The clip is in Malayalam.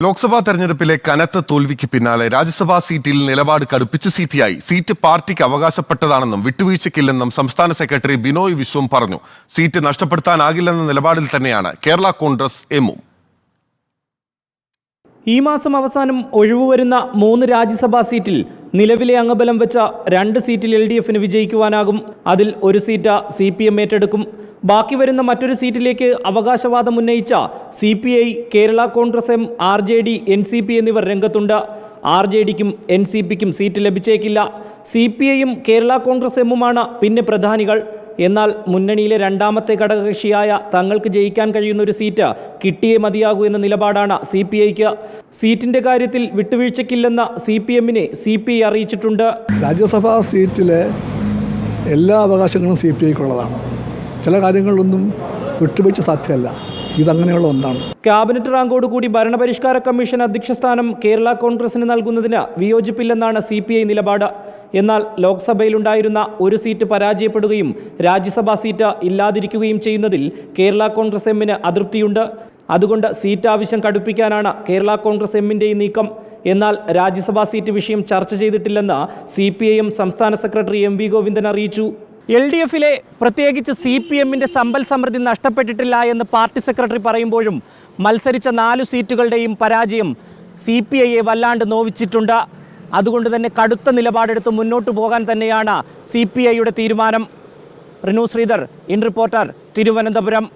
ലോക്സഭാ തെരഞ്ഞെടുപ്പിലെ കനത്ത തോൽവിക്ക് പിന്നാലെ രാജ്യസഭാ സീറ്റിൽ നിലപാട് കടുപ്പിച്ച് CPI. സീറ്റ് പാർട്ടിക്ക് അവകാശപ്പെട്ടതാണെന്നും വിട്ടുവീഴ്ചയ്ക്കില്ലെന്നും സംസ്ഥാന സെക്രട്ടറി ബിനോയ് വിശ്വം പറഞ്ഞു. സീറ്റ് നഷ്ടപ്പെടുത്താനാകില്ലെന്ന നിലപാടിൽ തന്നെയാണ് കേരള കോൺഗ്രസ് എമ്മും. ഈ മാസം അവസാനം ഒഴിവുവരുന്ന 3 രാജ്യസഭാ സീറ്റിൽ നിലവിലെ അംഗബലം വെച്ച 2 സീറ്റിൽ LDFന് വിജയിക്കുവാനാകും. അതിൽ ഒരു സീറ്റ് CPM ഏറ്റെടുക്കും. ബാക്കി വരുന്ന മറ്റൊരു സീറ്റിലേക്ക് അവകാശവാദം ഉന്നയിച്ച CPI, Kerala Congress M, RJD, NCP എന്നിവർ രംഗത്തുണ്ട്. RJDക്കും NCPക്കും സീറ്റ് ലഭിച്ചേക്കില്ല. CPIയും കേരള കോൺഗ്രസ് എമ്മുമാണ് പിന്നെ പ്രധാനികൾ. എന്നാൽ മുന്നണിയിലെ രണ്ടാമത്തെ ഘടകകക്ഷിയായ തങ്ങൾക്ക് ജയിക്കാൻ കഴിയുന്ന ഒരു സീറ്റ് കിട്ടിയേ മതിയാകൂ എന്ന നിലപാടാണ് CPIക്ക്. സീറ്റിന്റെ കാര്യത്തിൽ വിട്ടുവീഴ്ചയ്ക്കില്ലെന്ന CPMനെ CPI അറിയിച്ചിട്ടുണ്ട്. രാജ്യസഭാ സീറ്റിലെ എല്ലാ അവകാശങ്ങളും CPIക്കുള്ളതാണ്. ചില കാര്യങ്ങളിലൊന്നും വിട്ടുവീഴ്ച സാധ്യമല്ല. ഇതങ്ങനെയുള്ള ഒന്നാണ്. ക്യാബിനറ്റ് റാങ്കോടുകൂടി ഭരണപരിഷ്കാര കമ്മീഷൻ അധ്യക്ഷ സ്ഥാനം കേരള കോൺഗ്രസിന് നൽകുന്നതിന് വിയോജിപ്പില്ലെന്നാണ് CPI നിലപാട്. എന്നാൽ ലോക്സഭയിലുണ്ടായിരുന്ന ഒരു സീറ്റ് പരാജയപ്പെടുകയും രാജ്യസഭാ സീറ്റ് ഇല്ലാതിരിക്കുകയും ചെയ്യുന്നതിൽ കേരള കോൺഗ്രസ് എമ്മിന് അതൃപ്തിയുണ്ട്. അതുകൊണ്ട് സീറ്റ് ആവശ്യം കടുപ്പിക്കാനാണ് കേരള കോൺഗ്രസ് എമ്മിൻ്റെ ഈ നീക്കം. എന്നാൽ രാജ്യസഭാ സീറ്റ് വിഷയം ചർച്ച ചെയ്തിട്ടില്ലെന്ന് CPIM സംസ്ഥാന സെക്രട്ടറി MV ഗോവിന്ദൻ അറിയിച്ചു. LDFിലെ പ്രത്യേകിച്ച് CPMന്റെ സമ്പൽ സമൃദ്ധി നഷ്ടപ്പെട്ടിട്ടില്ല എന്ന് പാർട്ടി സെക്രട്ടറി പറയുമ്പോഴും മത്സരിച്ച 4 സീറ്റുകളുടെയും പരാജയം CPIയെ വല്ലാണ്ട് നോവിച്ചിട്ടുണ്ട്. അതുകൊണ്ട് തന്നെ കടുത്ത നിലപാടെടുത്ത് മുന്നോട്ട് പോകാൻ തന്നെയാണ് CPIയുടെ തീരുമാനം. Rinu Sreedhar, in reporter, Thiruvananthapuram.